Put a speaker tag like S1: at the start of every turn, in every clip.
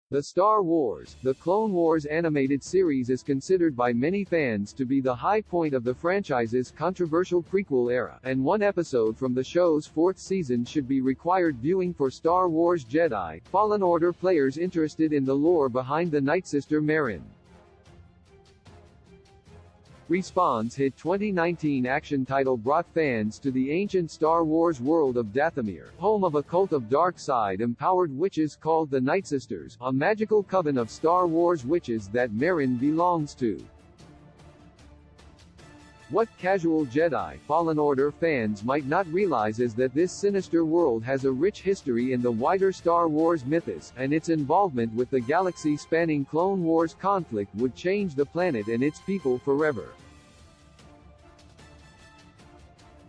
S1: The Star Wars, The Clone Wars animated series is considered by many fans to be the high point of the franchise's controversial prequel era, and one episode from the show's fourth season should be required viewing for Star Wars Jedi Fallen Order players interested in the lore behind the Nightsister Merrin. Respawn's hit 2019 action title brought fans to the ancient Star Wars world of Dathomir, home of a cult of dark side-empowered witches called the Nightsisters, a magical coven of Star Wars witches that Merrin belongs to. What casual Jedi Fallen Order fans might not realize is that this sinister world has a rich history in the wider Star Wars mythos, and its involvement with the galaxy-spanning Clone Wars conflict would change the planet and its people forever.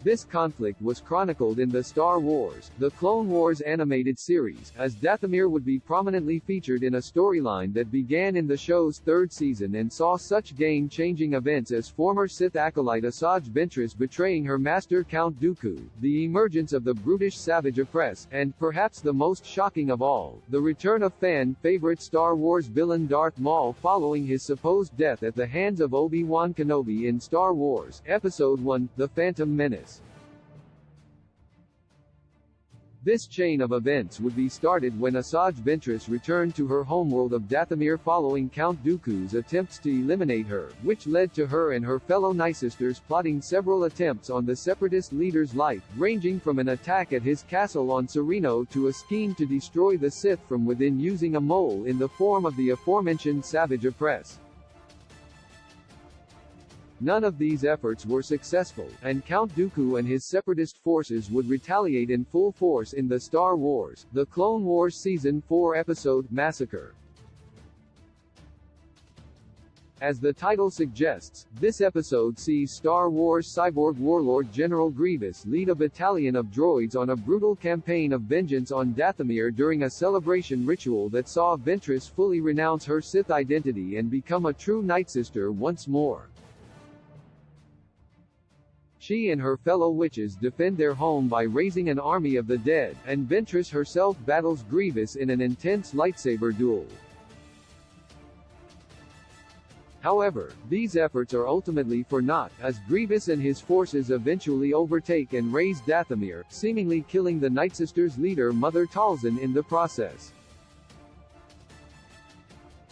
S1: This conflict was chronicled in the Star Wars, The Clone Wars animated series, as Dathomir would be prominently featured in a storyline that began in the show's third season and saw such game-changing events as former Sith acolyte Asajj Ventress betraying her master Count Dooku, the emergence of the brutish Savage Opress, and, perhaps the most shocking of all, the return of fan-favorite Star Wars villain Darth Maul following his supposed death at the hands of Obi-Wan Kenobi in Star Wars, Episode I, The Phantom Menace. This chain of events would be started when Asajj Ventress returned to her homeworld of Dathomir following Count Dooku's attempts to eliminate her, which led to her and her fellow Nightsisters plotting several attempts on the Separatist leader's life, ranging from an attack at his castle on Sereno to a scheme to destroy the Sith from within using a mole in the form of the aforementioned Savage Opress. None of these efforts were successful, and Count Dooku and his separatist forces would retaliate in full force in the Star Wars, The Clone Wars Season 4 episode, Massacre. As the title suggests, this episode sees Star Wars cyborg warlord General Grievous lead a battalion of droids on a brutal campaign of vengeance on Dathomir during a celebration ritual that saw Ventress fully renounce her Sith identity and become a true Nightsister once more. She and her fellow witches defend their home by raising an army of the dead, and Ventress herself battles Grievous in an intense lightsaber duel. However, these efforts are ultimately for naught, as Grievous and his forces eventually overtake and raze Dathomir, seemingly killing the Nightsisters' leader Mother Talzin in the process.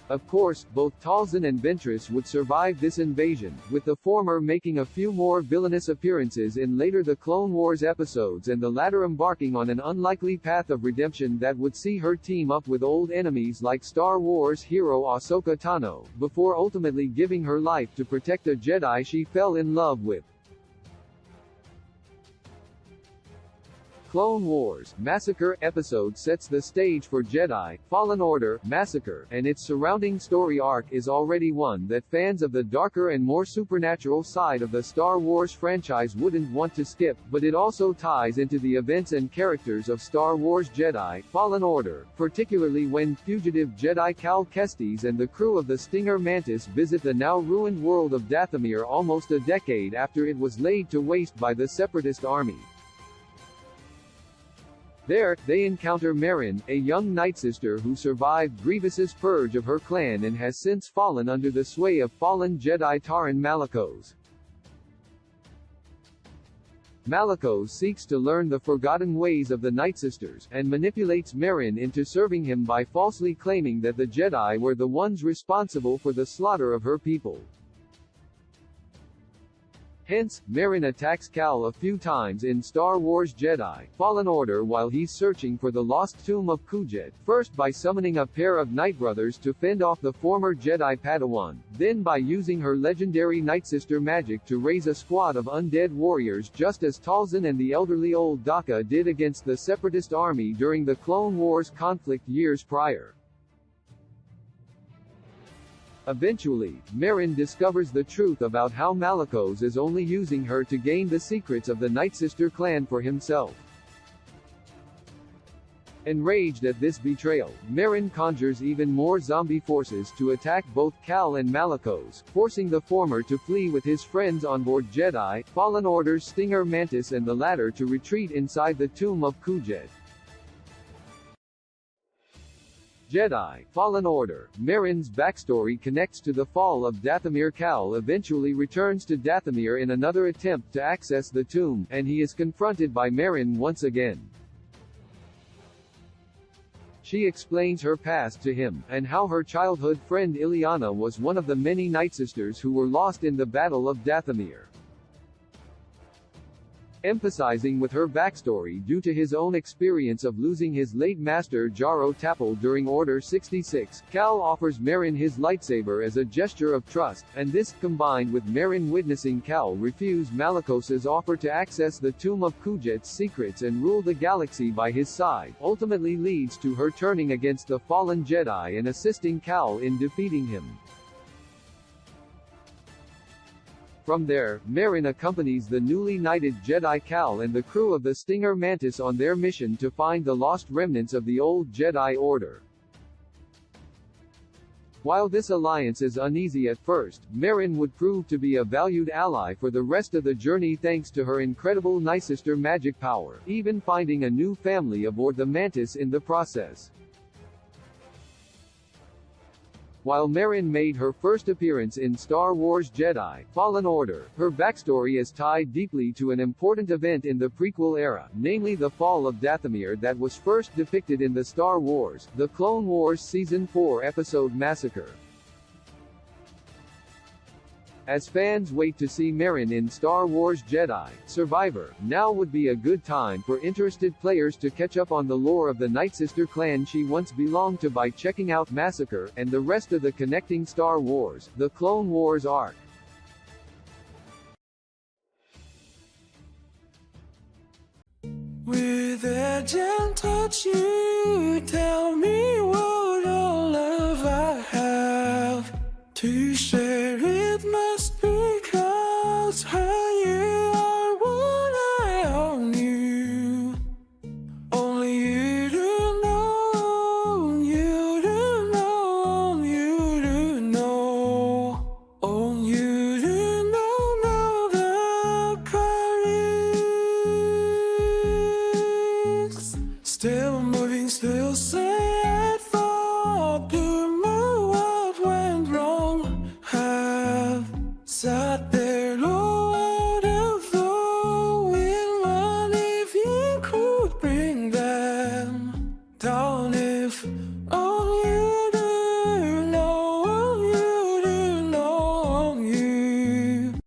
S1: Of course, both Talzin and Ventress would survive this invasion, with the former making a few more villainous appearances in later The Clone Wars episodes and the latter embarking on an unlikely path of redemption that would see her team up with old enemies like Star Wars hero Ahsoka Tano, before ultimately giving her life to protect a Jedi she fell in love with. Clone Wars Massacre episode sets the stage for Jedi Fallen Order Massacre, and its surrounding story arc is already one that fans of the darker and more supernatural side of the Star Wars franchise wouldn't want to skip, but it also ties into the events and characters of Star Wars Jedi Fallen Order, particularly when fugitive Jedi Cal Kestis and the crew of the Stinger Mantis visit the now ruined world of Dathomir almost a decade after it was laid to waste by the Separatist army. There, they encounter Merrin, a young Nightsister who survived Grievous's purge of her clan and has since fallen under the sway of fallen Jedi Taran Malicos. Malicos seeks to learn the forgotten ways of the Nightsisters, and manipulates Merrin into serving him by falsely claiming that the Jedi were the ones responsible for the slaughter of her people. Hence, Merrin attacks Cal a few times in Star Wars Jedi Fallen Order while he's searching for the lost tomb of Kujet, first by summoning a pair of Nightbrothers to fend off the former Jedi Padawan, then by using her legendary Nightsister magic to raise a squad of undead warriors just as Talzin and the elderly old Daka did against the Separatist army during the Clone Wars conflict years prior. Eventually, Merrin discovers the truth about how Malicos is only using her to gain the secrets of the Nightsister clan for himself. Enraged at this betrayal, Merrin conjures even more zombie forces to attack both Cal and Malicos, forcing the former to flee with his friends on board Jedi Fallen Order's Stinger Mantis and the latter to retreat inside the tomb of Kujet. Jedi Fallen Order. Merrin's backstory connects to the fall of Dathomir. Cal eventually returns to Dathomir in another attempt to access the tomb, and he is confronted by Merrin once again. She explains her past to him, and how her childhood friend Ileana was one of the many Nightsisters who were lost in the Battle of Dathomir. Emphasizing with her backstory due to his own experience of losing his late master Jaro Tapal during Order 66, Cal offers Merrin his lightsaber as a gesture of trust, and this, combined with Merrin witnessing Cal refuse Malicos's offer to access the Tomb of Kujet's secrets and rule the galaxy by his side, ultimately leads to her turning against the fallen Jedi and assisting Cal in defeating him. From there, Merrin accompanies the newly knighted Jedi Cal and the crew of the Stinger Mantis on their mission to find the lost remnants of the old Jedi Order. While this alliance is uneasy at first, Merrin would prove to be a valued ally for the rest of the journey thanks to her incredible Nightsister magic power, even finding a new family aboard the Mantis in the process. While Merrin made her first appearance in Star Wars Jedi Fallen Order, her backstory is tied deeply to an important event in the prequel era, namely the fall of Dathomir that was first depicted in the Star Wars, The Clone Wars Season 4 episode Massacre. As fans wait to see Merrin in Star Wars Jedi Survivor, now would be a good time for interested players to catch up on the lore of the Nightsister clan she once belonged to by checking out Massacre, and the rest of the connecting Star Wars, The Clone Wars arc.
S2: With a gentle touch you tell me what